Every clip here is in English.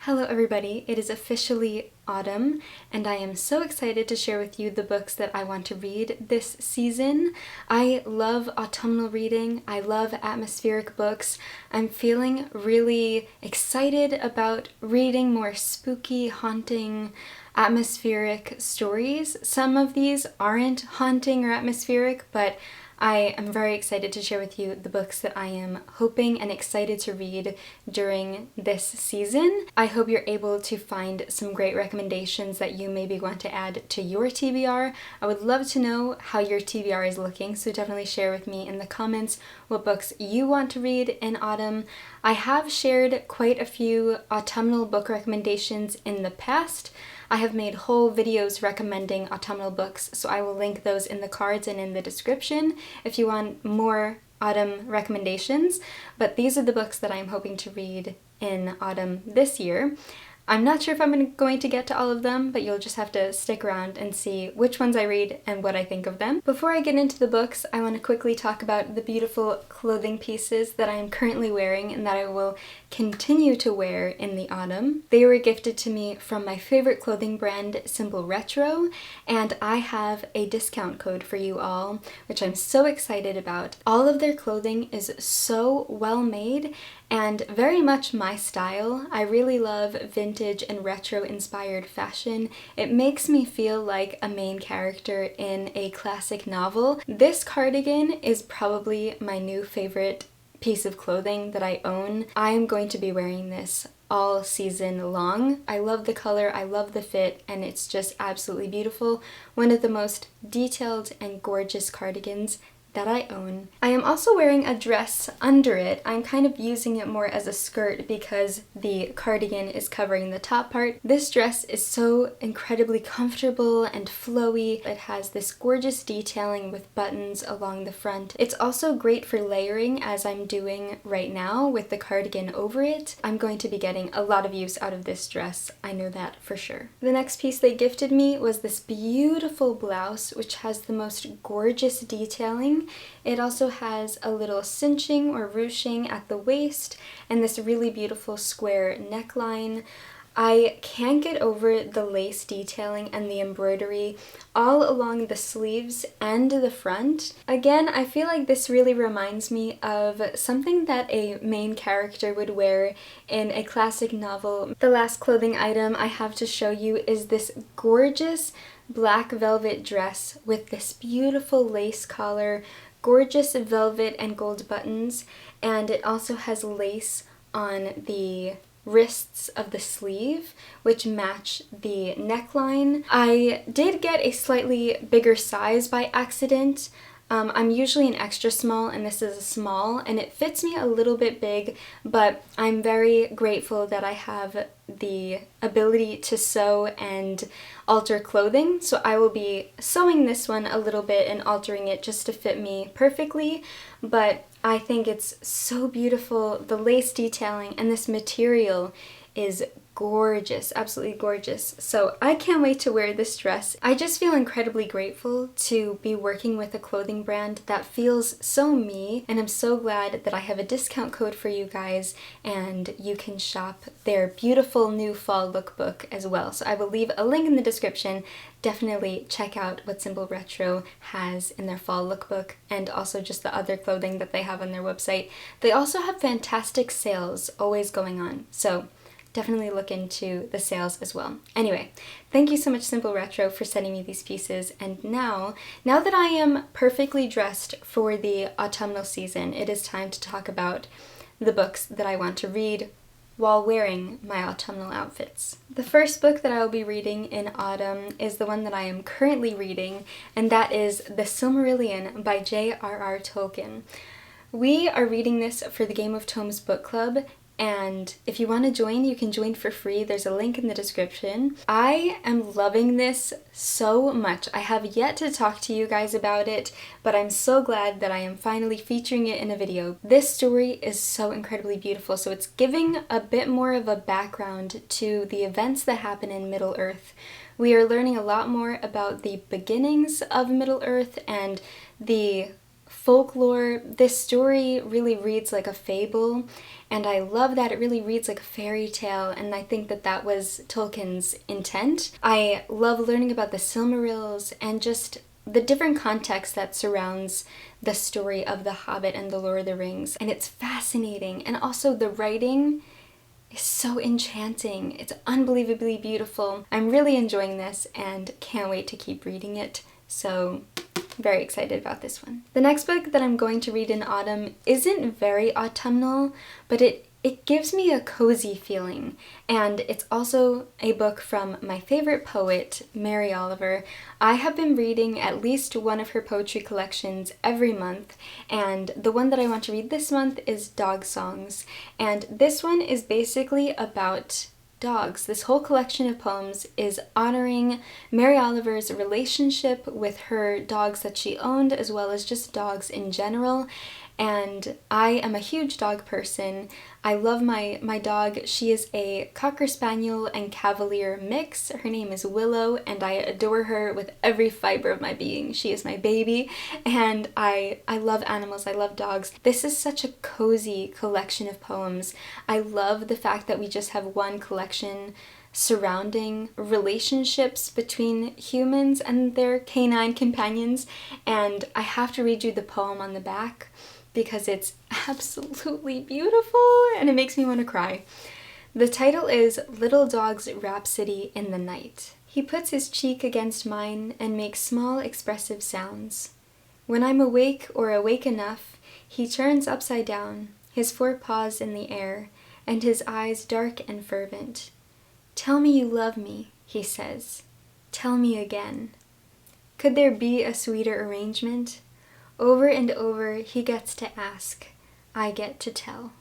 Hello everybody, it is officially autumn and I am so excited to share with you the books that I want to read this season. I love autumnal reading, I love atmospheric books. I'm feeling really excited about reading more spooky, haunting, atmospheric stories. Some of these aren't haunting or atmospheric, but I am very excited to share with you the books that I am hoping and excited to read during this season. I hope you're able to find some great recommendations that you maybe want to add to your TBR. I would love to know how your TBR is looking, so definitely share with me in the comments what books you want to read in autumn. I have shared quite a few autumnal book recommendations in the past. I have made whole videos recommending autumnal books, so I will link those in the cards and in the description if you want more autumn recommendations. But these are the books that I'm hoping to read in autumn this year. I'm not sure if I'm going to get to all of them, but you'll just have to stick around and see which ones I read and what I think of them. Before I get into the books, I want to quickly talk about the beautiful clothing pieces that I am currently wearing and that I will continue to wear in the autumn. They were gifted to me from my favorite clothing brand, Simple Retro, and I have a discount code for you all, which I'm so excited about. All of their clothing is so well made and very much my style. I really love vintage and retro inspired fashion. It makes me feel like a main character in a classic novel. This cardigan is probably my new favorite piece of clothing that I own. I am going to be wearing this all season long. I love the color, I love the fit, and it's just absolutely beautiful. One of the most detailed and gorgeous cardigans that I own. I am also wearing a dress under it. I'm kind of using it more as a skirt because the cardigan is covering the top part. This dress is so incredibly comfortable and flowy. It has this gorgeous detailing with buttons along the front. It's also great for layering, as I'm doing right now with the cardigan over it. I'm going to be getting a lot of use out of this dress. I know that for sure. The next piece they gifted me was this beautiful blouse, which has the most gorgeous detailing. It also has a little cinching or ruching at the waist and this really beautiful square neckline. I can't get over the lace detailing and the embroidery all along the sleeves and the front. Again, I feel like this really reminds me of something that a main character would wear in a classic novel. The last clothing item I have to show you is this gorgeous black velvet dress with this beautiful lace collar, gorgeous velvet and gold buttons, and it also has lace on the wrists of the sleeve, which match the neckline. I did get a slightly bigger size by accident. I'm usually an extra small and this is a small and it fits me a little bit big, but I'm very grateful that I have the ability to sew and alter clothing, so I will be sewing this one a little bit and altering it just to fit me perfectly, but I think it's so beautiful. The lace detailing and this material is gorgeous, absolutely gorgeous. So I can't wait to wear this dress. I just feel incredibly grateful to be working with a clothing brand that feels so me, and I'm so glad that I have a discount code for you guys and you can shop their beautiful new fall lookbook as well. So I will leave a link in the description. Definitely check out what Simple Retro has in their fall lookbook and also just the other clothing that they have on their website. They also have fantastic sales always going on, so definitely look into the sales as well. Anyway, thank you so much Simple Retro for sending me these pieces, and now that I am perfectly dressed for the autumnal season, it is time to talk about the books that I want to read while wearing my autumnal outfits. The first book that I will be reading in autumn is the one that I am currently reading, and that is The Silmarillion by J.R.R. Tolkien. We are reading this for the Game of Tomes book club, and if you want to join, you can join for free. There's a link in the description. I am loving this so much. I have yet to talk to you guys about it, but I'm so glad that I am finally featuring it in a video. This story is so incredibly beautiful, so it's giving a bit more of a background to the events that happen in Middle-earth. We are learning a lot more about the beginnings of Middle-earth and the folklore. This story really reads like a fable, and I love that it really reads like a fairy tale, and I think that that was Tolkien's intent. I love learning about the Silmarils and just the different context that surrounds the story of The Hobbit and The Lord of the Rings, and it's fascinating. And also the writing is so enchanting. It's unbelievably beautiful. I'm really enjoying this and can't wait to keep reading it. So very excited about this one. The next book that I'm going to read in autumn isn't very autumnal, but it gives me a cozy feeling, and it's also a book from my favorite poet, Mary Oliver. I have been reading at least one of her poetry collections every month, and the one that I want to read this month is Dog Songs, and this one is basically about dogs. This whole collection of poems is honoring Mary Oliver's relationship with her dogs that she owned, as well as just dogs in general. And I am a huge dog person. I love my dog. She is a Cocker Spaniel and Cavalier mix. Her name is Willow, and I adore her with every fiber of my being. She is my baby, and I love animals. I love dogs. This is such a cozy collection of poems. I love the fact that we just have one collection surrounding relationships between humans and their canine companions, and I have to read you the poem on the back because it's absolutely beautiful and it makes me want to cry. The title is Little Dog's Rhapsody in the Night. He puts his cheek against mine and makes small expressive sounds. When I'm awake or awake enough, he turns upside down, his forepaws in the air, and his eyes dark and fervent. Tell me you love me, he says. Tell me again. Could there be a sweeter arrangement? Over and over he gets to ask, I get to tell.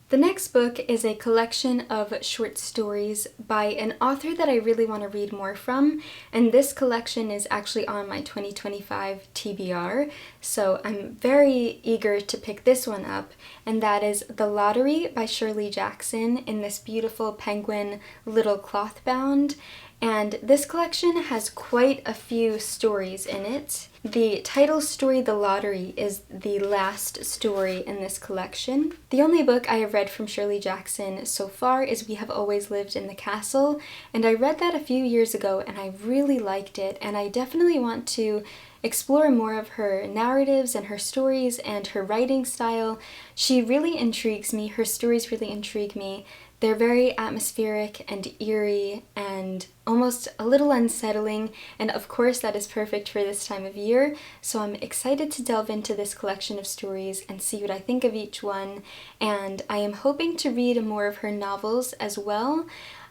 The next book is a collection of short stories by an author that I really want to read more from, and this collection is actually on my 2025 TBR, so I'm very eager to pick this one up, and that is The Lottery by Shirley Jackson in this beautiful penguin little cloth bound. And this collection has quite a few stories in it. The title story, The Lottery, is the last story in this collection. The only book I have read from Shirley Jackson so far is We Have Always Lived in the Castle, and I read that a few years ago and I really liked it, and I definitely want to explore more of her narratives and her stories and her writing style. She really intrigues me. Her stories really intrigue me. They're very atmospheric and eerie and almost a little unsettling, and of course that is perfect for this time of year, so I'm excited to delve into this collection of stories and see what I think of each one, and I am hoping to read more of her novels as well.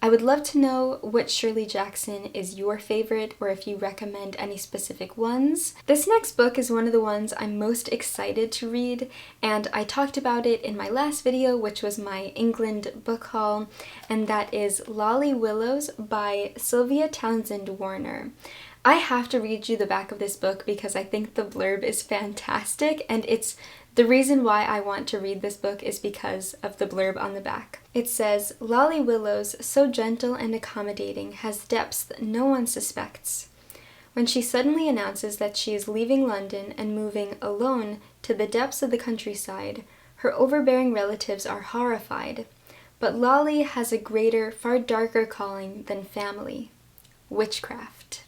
I would love to know what Shirley Jackson is your favorite, or if you recommend any specific ones. This next book is one of the ones I'm most excited to read, and I talked about it in my last video, which was my England book haul, and that is Lolly Willows by Sylvia Townsend Warner. I have to read you the back of this book because I think the blurb is fantastic, and it's the reason why I want to read this book is because of the blurb on the back. It says, Lolly Willows, so gentle and accommodating, has depths that no one suspects. When she suddenly announces that she is leaving London and moving alone to the depths of the countryside, her overbearing relatives are horrified. But Lolly has a greater, far darker calling than family. Witchcraft.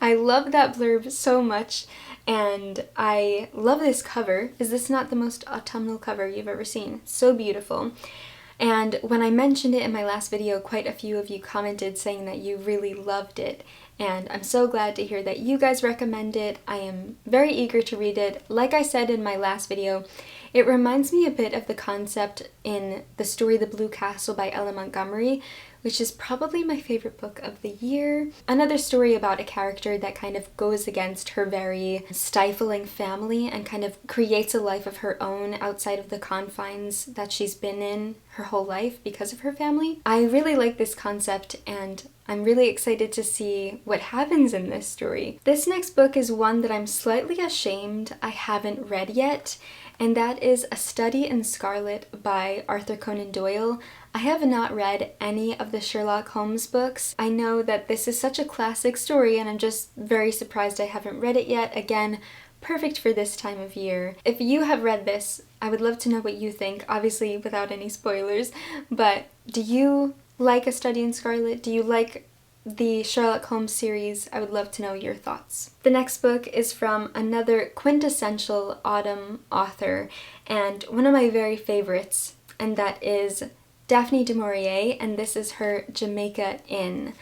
I love that blurb so much, and I love this cover. Is this not the most autumnal cover you've ever seen? So beautiful. And when I mentioned it in my last video, quite a few of you commented saying that you really loved it, and I'm so glad to hear that you guys recommend it. I am very eager to read it. Like I said in my last video, it reminds me a bit of the concept in the story The Blue Castle by Ella Montgomery, which is probably my favorite book of the year. Another story about a character that kind of goes against her very stifling family and kind of creates a life of her own outside of the confines that she's been in her whole life because of her family. I really like this concept, and I'm really excited to see what happens in this story. This next book is one that I'm slightly ashamed I haven't read yet, and that is A Study in Scarlet by Arthur Conan Doyle. I have not read any of the Sherlock Holmes books. I know that this is such a classic story, and I'm just very surprised I haven't read it yet. Again, perfect for this time of year. If you have read this, I would love to know what you think, obviously without any spoilers, but do you like A Study in Scarlet? Do you like the Sherlock Holmes series? I would love to know your thoughts. The next book is from another quintessential autumn author, and one of my very favorites, and that is Daphne du Maurier, and this is her Jamaica Inn.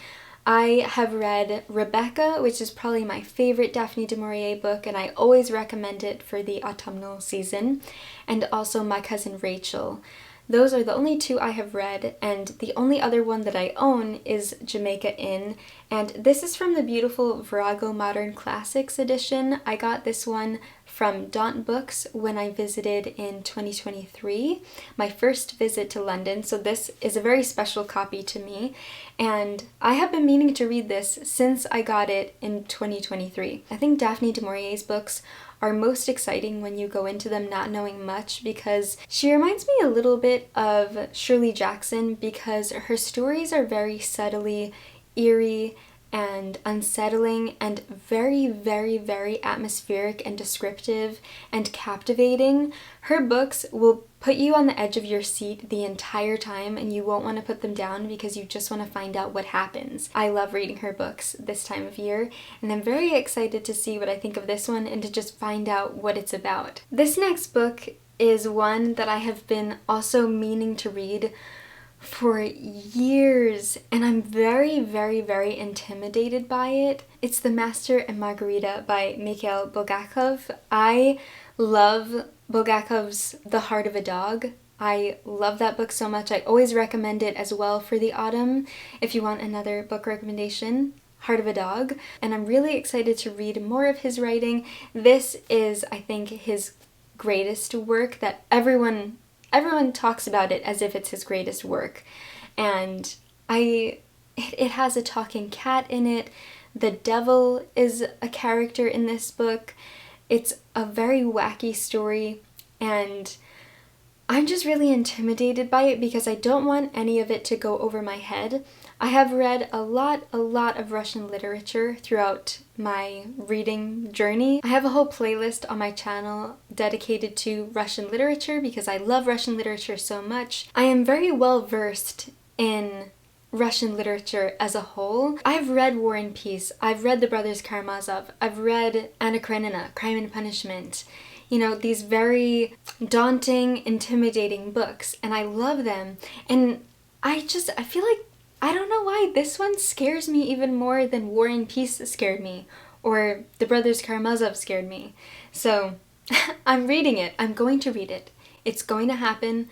I have read Rebecca, which is probably my favorite Daphne du Maurier book, and I always recommend it for the autumnal season, and also My Cousin Rachel. Those are the only two I have read, and the only other one that I own is Jamaica Inn, and this is from the beautiful Virago Modern Classics edition. I got this one from Daunt Books when I visited in 2023, my first visit to London, so this is a very special copy to me, and I have been meaning to read this since I got it in 2023. I think Daphne du Maurier's books are most exciting when you go into them not knowing much, because she reminds me a little bit of Shirley Jackson because her stories are very subtly eerie and unsettling and very, very, very atmospheric and descriptive and captivating. Her books will put you on the edge of your seat the entire time, and you won't want to put them down because you just want to find out what happens. I love reading her books this time of year, and I'm very excited to see what I think of this one and to just find out what it's about. This next book is one that I have been also meaning to read for years, and I'm very, very, very intimidated by it. It's The Master and Margarita by Mikhail Bulgakov. I love Bulgakov's The Heart of a Dog. I love that book so much. I always recommend it as well for the autumn if you want another book recommendation. Heart of a Dog. And I'm really excited to read more of his writing. This is, I think, his greatest work that everyone talks about it as if it's his greatest work. And it has a talking cat in it. The devil is a character in this book. It's a very wacky story, and I'm just really intimidated by it because I don't want any of it to go over my head. I have read a lot of Russian literature throughout my reading journey. I have a whole playlist on my channel dedicated to Russian literature because I love Russian literature so much. I am very well versed in Russian literature as a whole. I've read War and Peace, I've read The Brothers Karamazov, I've read Anna Karenina, Crime and Punishment. You know, these very daunting, intimidating books, and I love them. And I feel like, I don't know why this one scares me even more than War and Peace scared me, or The Brothers Karamazov scared me. So I'm reading it. I'm going to read it. It's going to happen.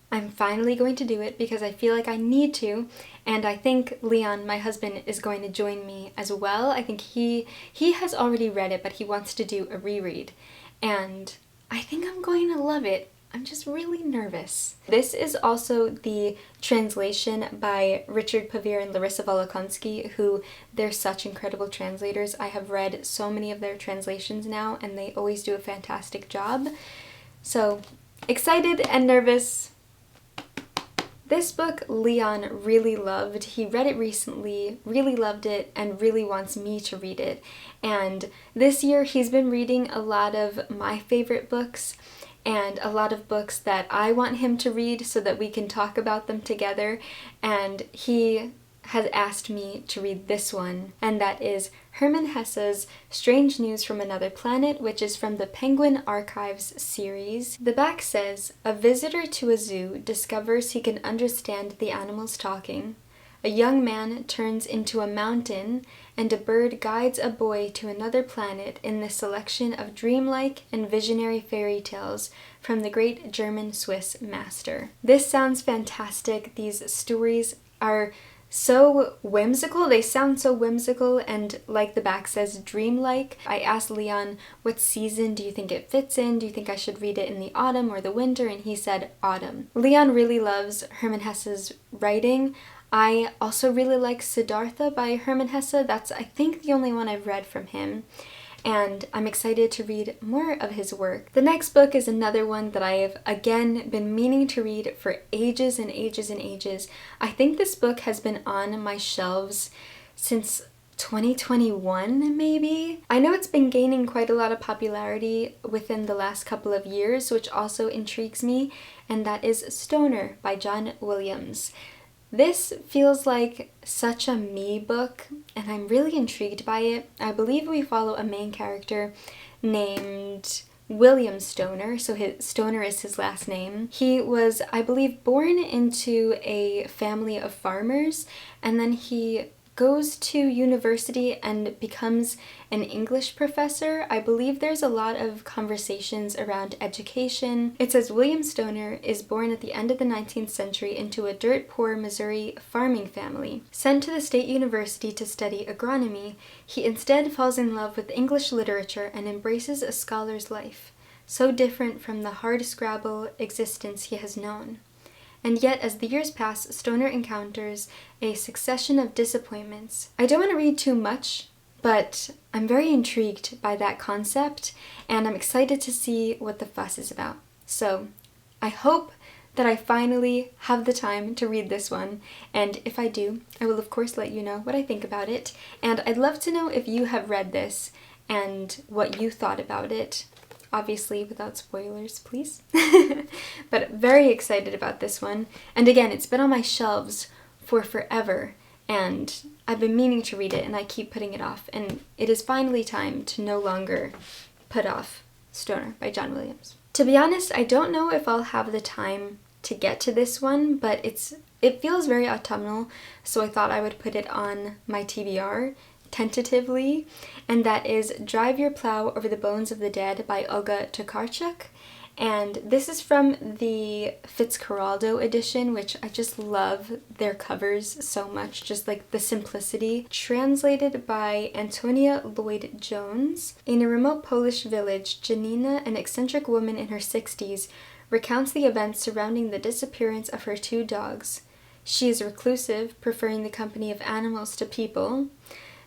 I'm finally going to do it because I feel like I need to, and I think Leon, my husband, is going to join me as well. I think he has already read it, but he wants to do a reread, and I think I'm going to love it. I'm just really nervous. This is also the translation by Richard Pavir and Larissa Volokonsky, who they're such incredible translators. I have read so many of their translations now, and they always do a fantastic job. So excited and nervous. This book Leon really loved. He read it recently, really loved it, and really wants me to read it. And this year he's been reading a lot of my favorite books and a lot of books that I want him to read so that we can talk about them together. And he has asked me to read this one, and that is Hermann Hesse's Strange News from Another Planet, which is from the Penguin Archives series. The back says, a visitor to a zoo discovers he can understand the animals talking. A young man turns into a mountain, and a bird guides a boy to another planet in the selection of dreamlike and visionary fairy tales from the great German-Swiss master. This sounds fantastic. These stories are so whimsical. They sound so whimsical and, like the back says, dreamlike. I asked Leon, what season do you think it fits in? Do you think I should read it in the autumn or the winter? And he said autumn. Leon really loves Hermann Hesse's writing. I also really like Siddhartha by Hermann Hesse. That's, I think, the only one I've read from him. and I'm excited to read more of his work. The next book is another one that I have again been meaning to read for ages and ages and ages. I think this book has been on my shelves since 2021 maybe. I know it's been gaining quite a lot of popularity within the last couple of years, which also intrigues me, and that is Stoner by John Williams. This feels like such a me book, and I'm really intrigued by it. I believe we follow a main character named William Stoner, so Stoner is his last name. He was, I believe, born into a family of farmers, and then he goes to university and becomes an English professor. I believe there's a lot of conversations around education. It says William Stoner is born at the end of the 19th century into a dirt-poor Missouri farming family. Sent to the state university to study agronomy, he instead falls in love with English literature and embraces a scholar's life, so different from the hard-scrabble existence he has known. And yet, as the years pass, Stoner encounters a succession of disappointments. I don't want to read too much, but I'm very intrigued by that concept, and I'm excited to see what the fuss is about. So, I hope that I finally have the time to read this one, and if I do, I will of course let you know what I think about it, and I'd love to know if you have read this and what you thought about it. Obviously, without spoilers, please. But very excited about this one. And again, it's been on my shelves for forever, and I've been meaning to read it, and I keep putting it off. And it is finally time to no longer put off Stoner by John Williams. To be honest, I don't know if I'll have the time to get to this one, but it feels very autumnal, so I thought I would put it on my TBR tentatively, and that is Drive Your Plow Over the Bones of the Dead by Olga Tokarczuk. And this is from the Fitzcarraldo edition, which I just love their covers so much, just like the simplicity. Translated by Antonia Lloyd-Jones. In a remote Polish village, Janina, an eccentric woman in her 60s, recounts the events surrounding the disappearance of her 2 dogs. She is reclusive, preferring the company of animals to people.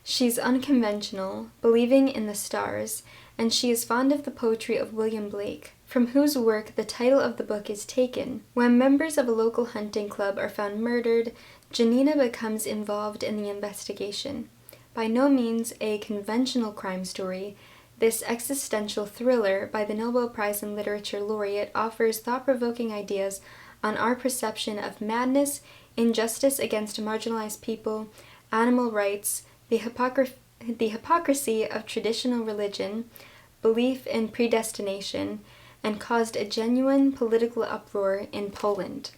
She's unconventional, believing in the stars, and she is fond of the poetry of William Blake, from whose work the title of the book is taken. When members of a local hunting club are found murdered, Janina becomes involved in the investigation. By no means a conventional crime story, this existential thriller by the Nobel Prize in Literature laureate offers thought-provoking ideas on our perception of madness, injustice against marginalized people, animal rights, the hypocrisy of traditional religion, belief in predestination, and caused a genuine political uproar in Poland.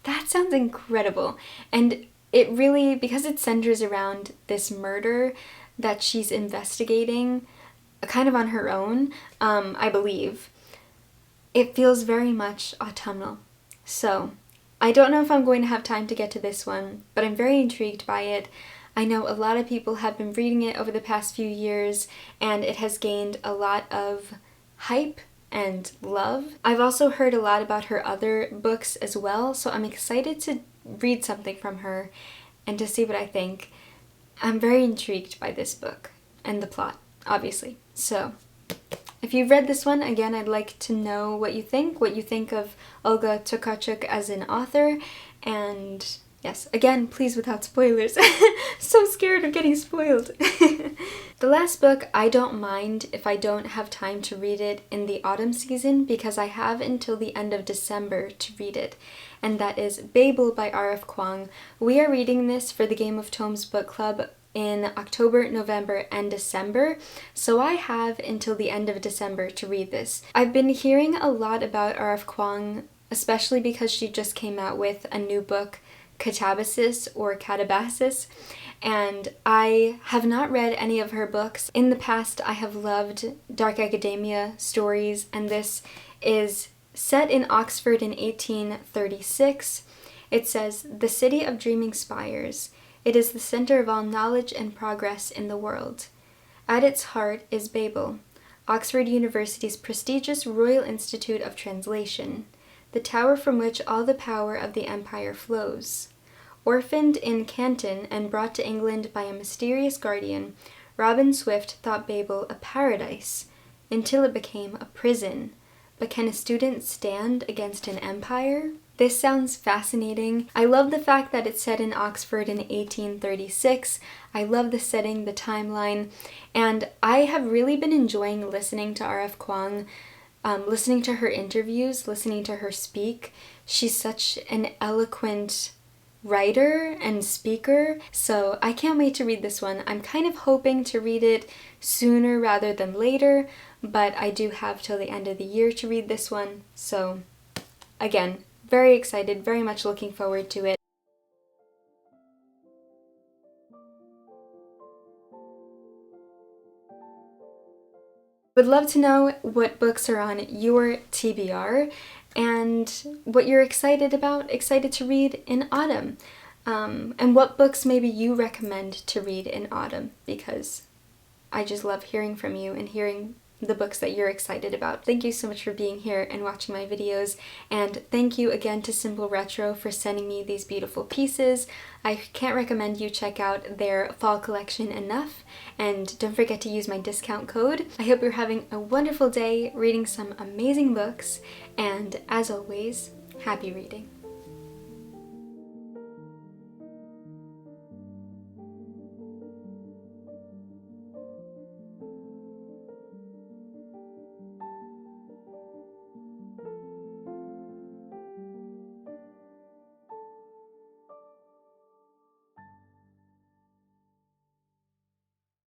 That sounds incredible. And it really, because it centers around this murder that she's investigating, kind of on her own, I believe, it feels very much autumnal. So, I don't know if I'm going to have time to get to this one, but I'm very intrigued by it. I know a lot of people have been reading it over the past few years, and it has gained a lot of hype and love. I've also heard a lot about her other books as well, so I'm excited to read something from her and to see what I think. I'm very intrigued by this book and the plot, obviously. So, if you've read this one, again, I'd like to know what you think of Olga Tokarczuk as an author, and yes, again, please without spoilers. So scared of getting spoiled. The last book, I don't mind if I don't have time to read it in the autumn season, because I have until the end of December to read it, and that is Babel by R.F. Kuang. We are reading this for the Game of Tomes book club in October, November, and December, so I have until the end of December to read this. I've been hearing a lot about R.F. Kuang, especially because she just came out with a new book, Catabasis or Catabasis, and I have not read any of her books. In the past, I have loved dark academia stories, and this is set in Oxford in 1836. It says, "The city of dreaming spires. It is the center of all knowledge and progress in the world. At its heart is Babel, Oxford University's prestigious Royal Institute of Translation, the tower from which all the power of the empire flows. Orphaned in Canton and brought to England by a mysterious guardian, Robin Swift thought Babel a paradise until it became a prison. But can a student stand against an empire? This sounds fascinating. I love the fact that it's set in Oxford in 1836. I love the setting, the timeline, and I have really been enjoying listening to R.F. Kuang, listening to her interviews, listening to her speak. She's such an eloquent writer and speaker, so I can't wait to read this one. I'm kind of hoping to read it sooner rather than later, but I do have till the end of the year to read this one, so again, very excited, very much looking forward to it. Would love to know what books are on your TBR and what you're excited about, excited to read in autumn. And what books maybe you recommend to read in autumn, because I just love hearing from you and hearing the books that you're excited about. Thank you so much for being here and watching my videos, and thank you again to Simple Retro for sending me these beautiful pieces. I can't recommend you check out their fall collection enough, and don't forget to use my discount code. I hope you're having a wonderful day reading some amazing books, and as always, happy reading.